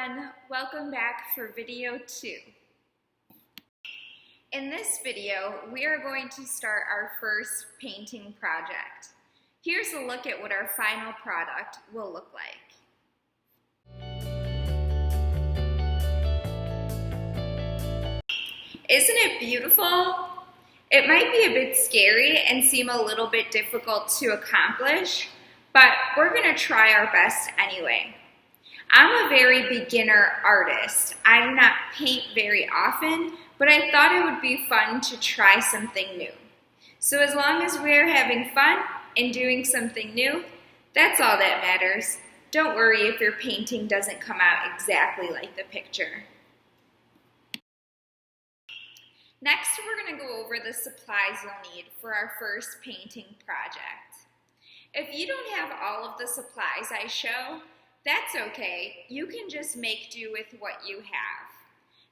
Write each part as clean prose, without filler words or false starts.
everyone, welcome back for video 2. In this video, we are going to start our first painting project. Here's a look at what our final product will look like. Isn't it beautiful? It might be a bit scary and seem a little bit difficult to accomplish, but we're going to try our best anyway. I'm a very beginner artist. I do not paint very often, but I thought it would be fun to try something new. So as long as we're having fun and doing something new, that's all that matters. Don't worry if your painting doesn't come out exactly like the picture. Next, we're going to go over the supplies you'll need for our first painting project. If you don't have all of the supplies I show, that's okay. You can just make do with what you have.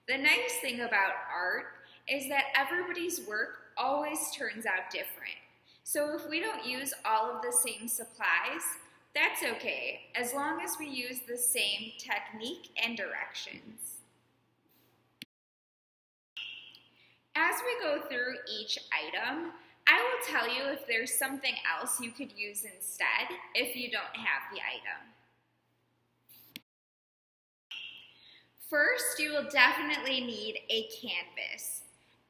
The nice thing about art is that everybody's work always turns out different. So if we don't use all of the same supplies, that's okay, as long as we use the same technique and directions. As we go through each item, I will tell you if there's something else you could use instead if you don't have the item. First, you will definitely need a canvas.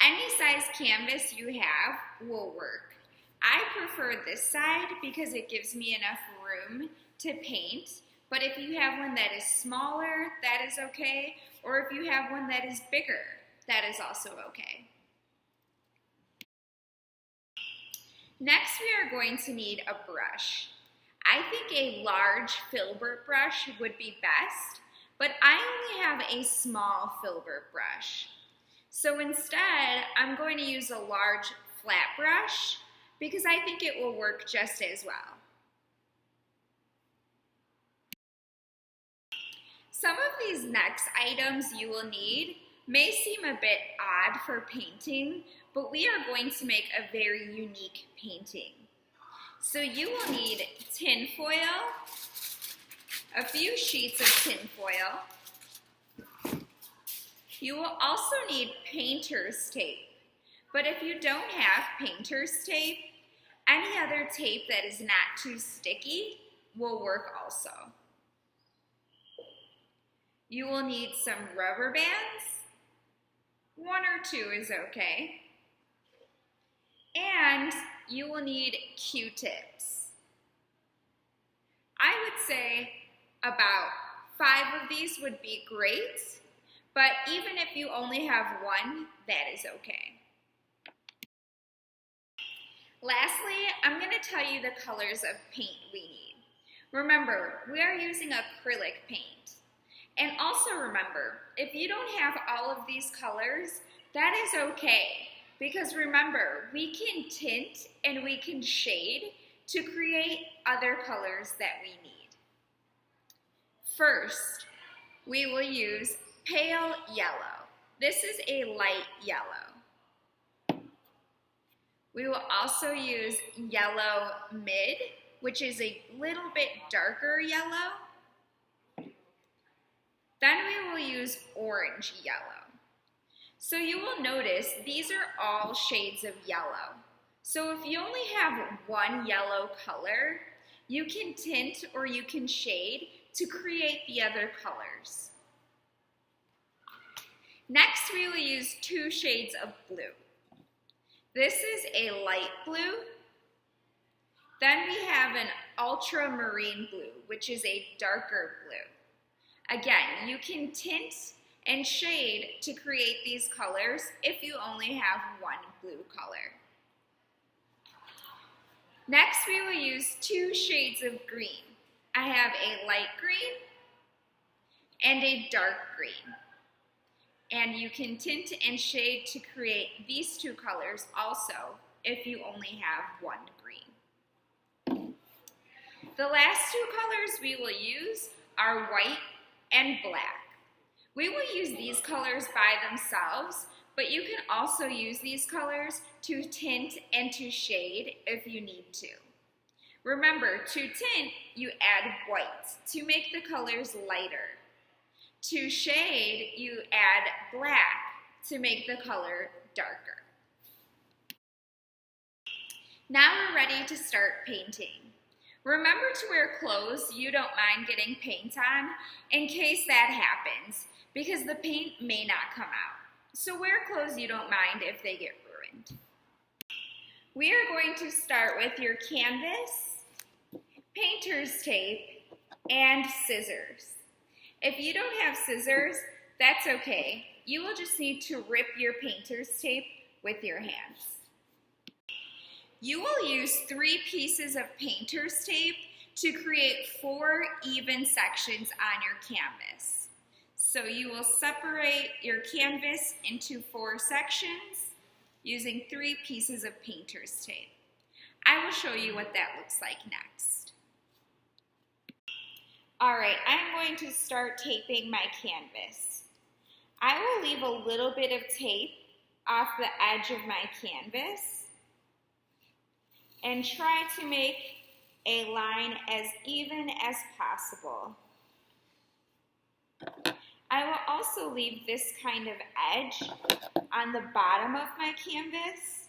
Any size canvas you have will work. I prefer this side because it gives me enough room to paint, but if you have one that is smaller, that is okay, or if you have one that is bigger, that is also okay. Next, we are going to need a brush. I think a large filbert brush would be best, but I only have a small filbert brush. So instead, I'm going to use a large flat brush because I think it will work just as well. Some of these next items you will need may seem a bit odd for painting, but we are going to make a very unique painting. So you will need tin foil, a few sheets of tin foil. You will also need painter's tape, but if you don't have painter's tape, any other tape that is not too sticky will work also. You will need some rubber bands. 1 or 2 is okay. And you will need Q-tips. I would say about 5 of these would be great, but even if you only have 1, that is okay. Lastly, I'm going to tell you the colors of paint we need. Remember, we are using acrylic paint. And also remember, if you don't have all of these colors, that is okay. Because remember, we can tint and we can shade to create other colors that we need. First, we will use pale yellow. This is a light yellow. We will also use yellow mid, which is a little bit darker yellow. Then we will use orange yellow. So you will notice these are all shades of yellow. So if you only have one yellow color, you can tint or you can shade to create the other colors. Next, we will use 2 shades of blue. This is a light blue. Then we have an ultramarine blue, which is a darker blue. Again, you can tint and shade to create these colors if you only have 1 blue color. Next, we will use 2 shades of green. I have a light green and a dark green. And you can tint and shade to create these 2 colors also if you only have 1 green. The last 2 colors we will use are white and black. We will use these colors by themselves, but you can also use these colors to tint and to shade if you need to. Remember, to tint, you add white to make the colors lighter. To shade, you add black to make the color darker. Now we're ready to start painting. Remember to wear clothes you don't mind getting paint on in case that happens, because the paint may not come out. So wear clothes you don't mind if they get ruined. We are going to start with your canvas, painter's tape, and scissors. If you don't have scissors, that's okay. You will just need to rip your painter's tape with your hands. You will use 3 pieces of painter's tape to create 4 even sections on your canvas. So you will separate your canvas into 4 sections using 3 pieces of painter's tape. I will show you what that looks like next. Alright, I'm going to start taping my canvas. I will leave a little bit of tape off the edge of my canvas and try to make a line as even as possible. I will also leave this kind of edge on the bottom of my canvas,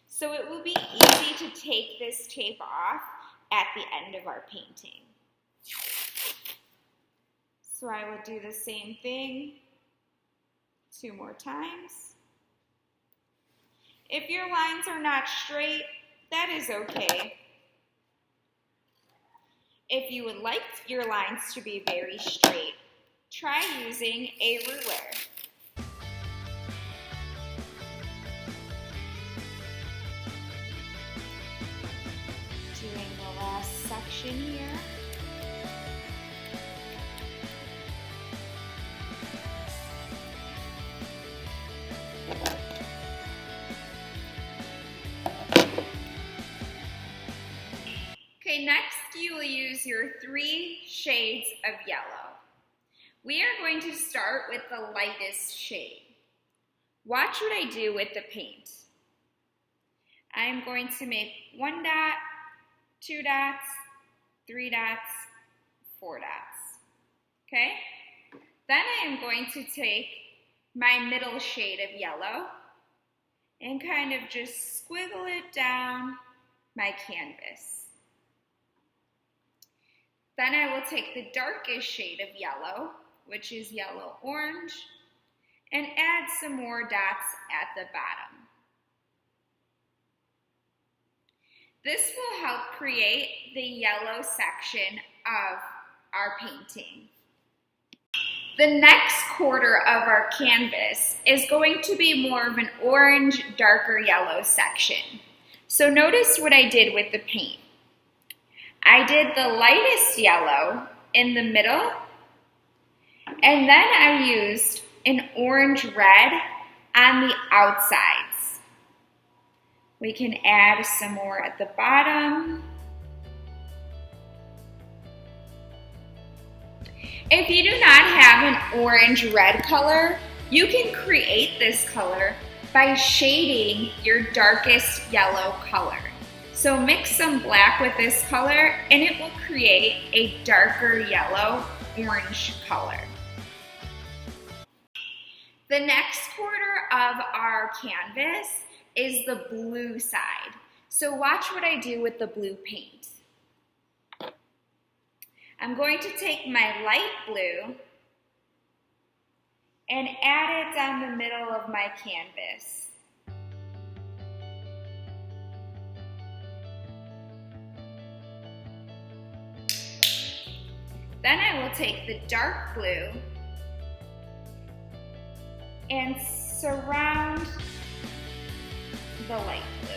so it will be easy to take this tape off at the end of our painting. So I will do the same thing 2 more times. If your lines are not straight, that is okay. If you would like your lines to be very straight, try using a ruler. Doing the last section here. Okay, next you will use your 3 shades of yellow. We are going to start with the lightest shade. Watch what I do with the paint. I'm going to make 1 dot, 2 dots, 3 dots, 4 dots. Okay? Then I am going to take my middle shade of yellow and kind of just squiggle it down my canvas. Then I will take the darkest shade of yellow, which is yellow-orange, and add some more dots at the bottom. This will help create the yellow section of our painting. The next quarter of our canvas is going to be more of an orange, darker yellow section. So notice what I did with the paint. I did the lightest yellow in the middle, and then I used an orange-red on the outsides. We can add some more at the bottom. If you do not have an orange-red color, you can create this color by shading your darkest yellow color. So mix some black with this color and it will create a darker yellow orange color. The next quarter of our canvas is the blue side. So watch what I do with the blue paint. I'm going to take my light blue and add it down the middle of my canvas. Then I will take the dark blue and surround the light blue.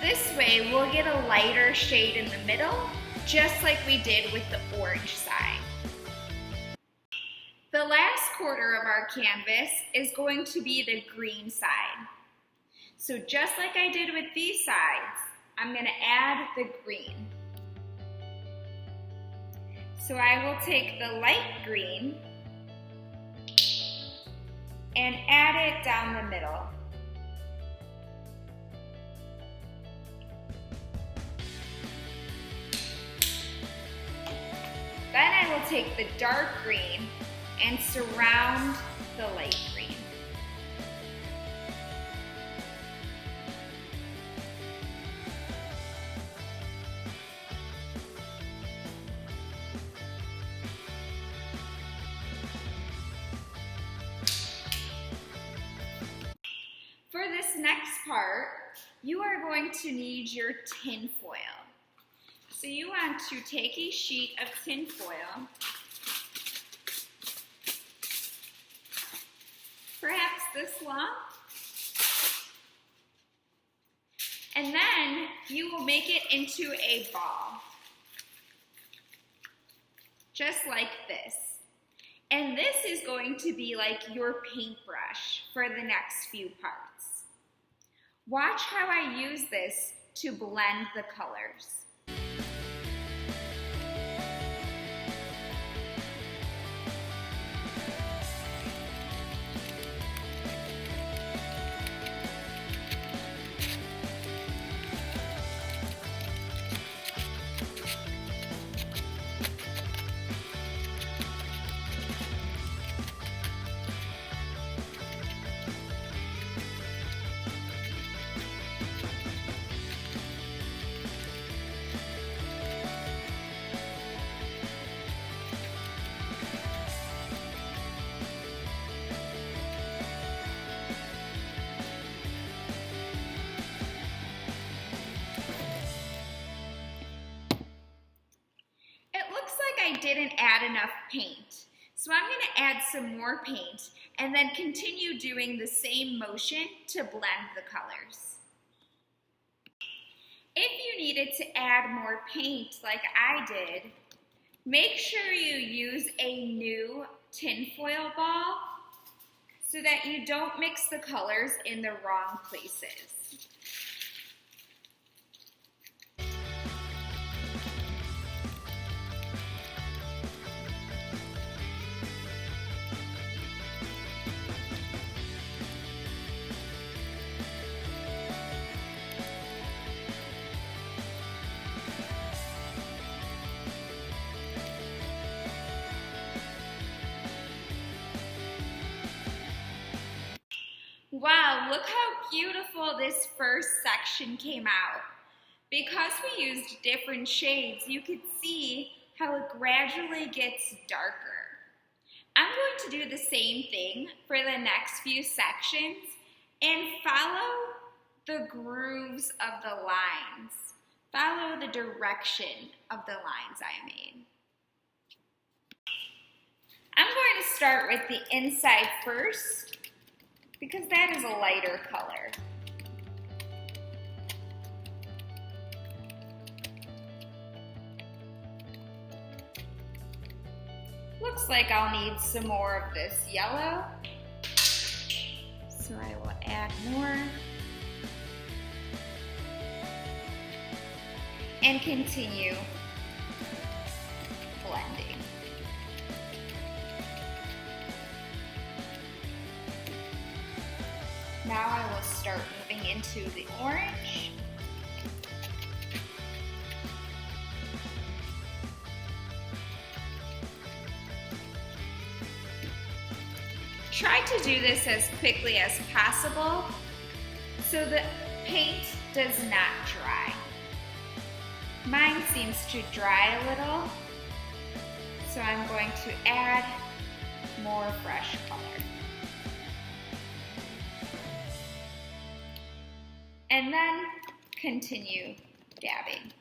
This way we'll get a lighter shade in the middle, just like we did with the orange side. The last quarter of our canvas is going to be the green side. So just like I did with these sides, I'm going to add the green. So I will take the light green and add it down the middle. take the dark green and surround the light green. For this next part, you are going to need your tin foil. So you want to take a sheet of tin foil, perhaps this long, and then you will make it into a ball, just like this. And this is going to be like your paintbrush for the next few parts. Watch how I use this to blend the colors. I didn't add enough paint. So I'm going to add some more paint and then continue doing the same motion to blend the colors. If you needed to add more paint like I did, make sure you use a new tinfoil ball so that you don't mix the colors in the wrong places. Wow, look how beautiful this first section came out. Because we used different shades, you could see how it gradually gets darker. I'm going to do the same thing for the next few sections and follow the grooves of the lines. Follow the direction of the lines I made. I'm going to start with the inside first, because that is a lighter color. Looks like I'll need some more of this yellow, so I will add more and continue blending. Now I will start moving into the orange. Try to do this as quickly as possible so the paint does not dry. Mine seems to dry a little, so I'm going to add more fresh color. And then continue dabbing.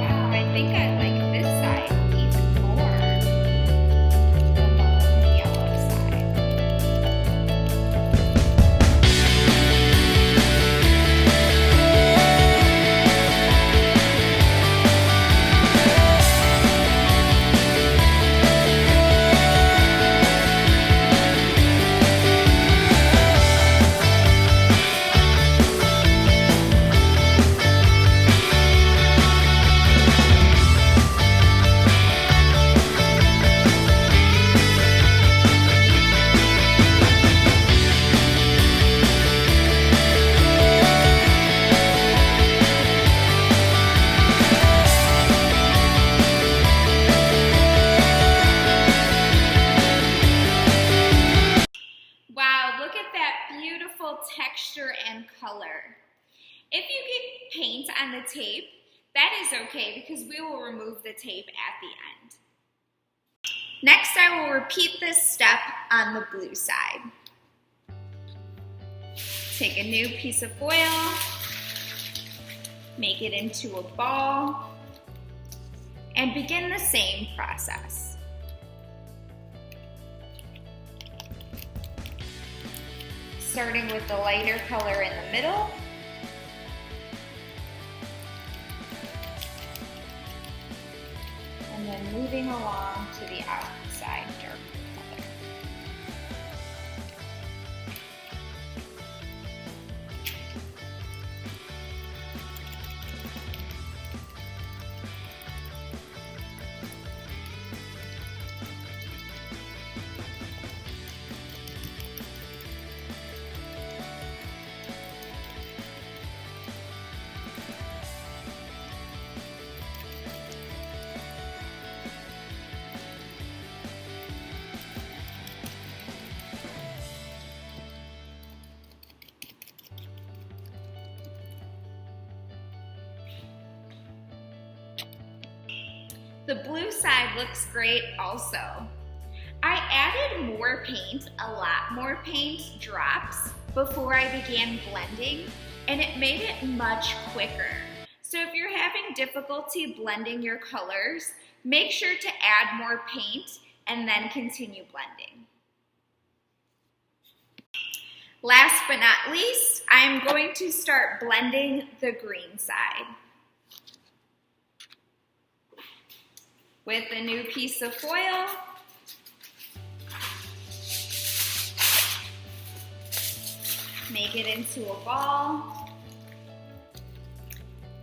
Wow, I think I like this side even more than the yellow side. that beautiful texture and color. If you get paint on the tape, that is okay because we will remove the tape at the end. Next, I will repeat this step on the blue side. Take a new piece of foil, make it into a ball, and begin the same process. Starting with the lighter color in the middle, and then moving along to the outside darker color. The blue side looks great also. I added more paint, a lot more paint drops before I began blending, and it made it much quicker. So if you're having difficulty blending your colors, make sure to add more paint and then continue blending. Last but not least, I'm going to start blending the green side. With a new piece of foil, make it into a ball,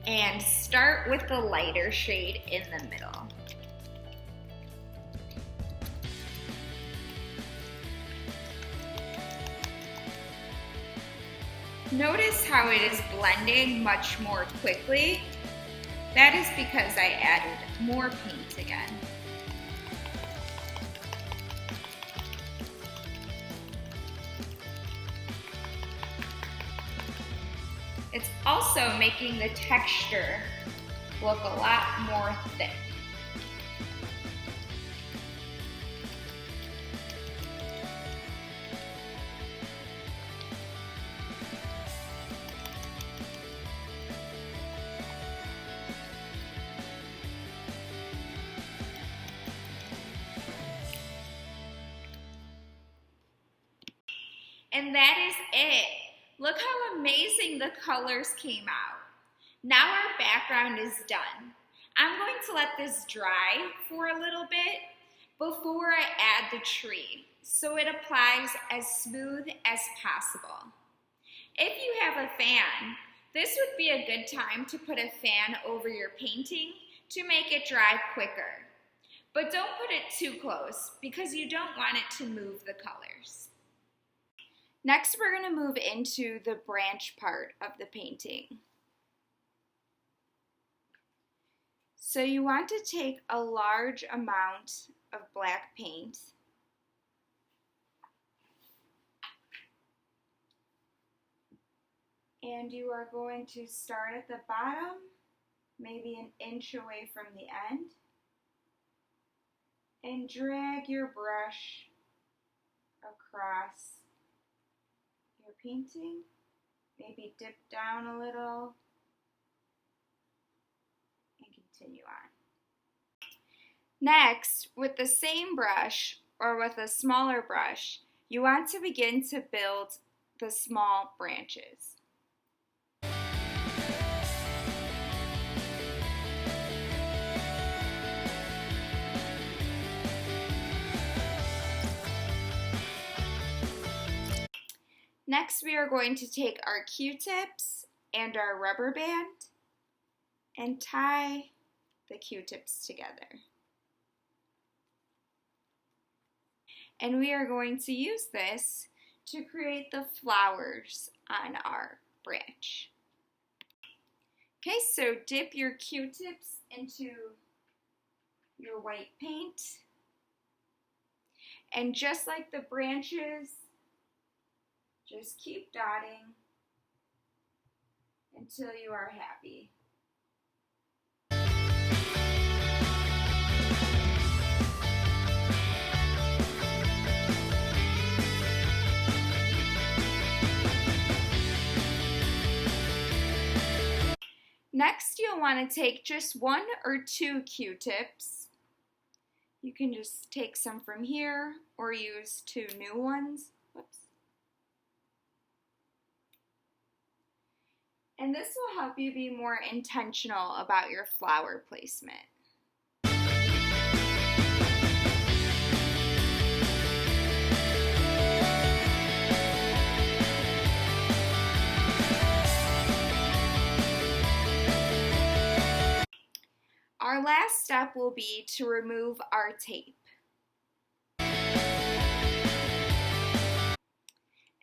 and start with the lighter shade in the middle. Notice how it is blending much more quickly. That is because I added more paint again. It's also making the texture look a lot more thick. And that is it. Look how amazing the colors came out. Now our background is done. I'm going to let this dry for a little bit before I add the tree, so it applies as smooth as possible. If you have a fan, this would be a good time to put a fan over your painting to make it dry quicker. But don't put it too close because you don't want it to move the colors. Next, we're going to move into the branch part of the painting. So you want to take a large amount of black paint and you are going to start at the bottom, maybe an inch away from the end, and drag your brush across your painting, maybe dip down a little, and continue on. Next, with the same brush or with a smaller brush, you want to begin to build the small branches. Next, we are going to take our Q-tips and our rubber band and tie the Q-tips together. And we are going to use this to create the flowers on our branch. Okay, so dip your Q-tips into your white paint. And just like the branches Just keep dotting until you are happy. Next, you'll want to take just 1 or 2 Q-tips. You can just take some from here or use 2 new ones. Whoops. And this will help you be more intentional about your flower placement. Our last step will be to remove our tape.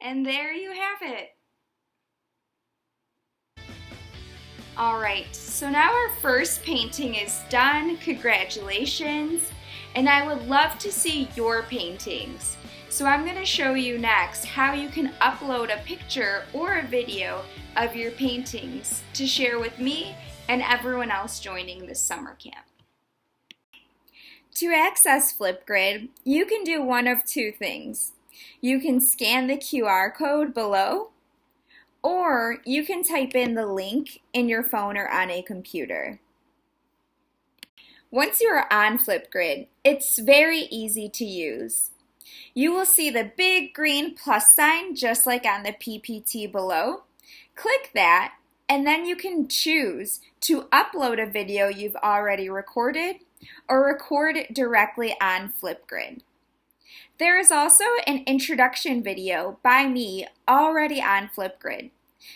And there you have it. Alright, so now our first painting is done. Congratulations. And I would love to see your paintings. So I'm going to show you next how you can upload a picture or a video of your paintings to share with me and everyone else joining this summer camp. To access Flipgrid, you can do one of 2 things. You can scan the QR code below, or you can type in the link in your phone or on a computer. Once you are on Flipgrid, it's very easy to use. You will see the big green plus sign just like on the PPT below. Click that, and then you can choose to upload a video you've already recorded or record directly on Flipgrid. There is also an introduction video by me already on Flipgrid,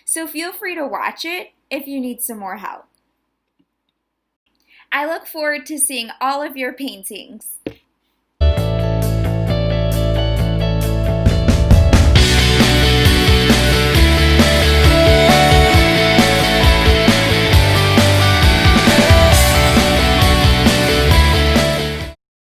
so feel free to watch it if you need some more help. I look forward to seeing all of your paintings.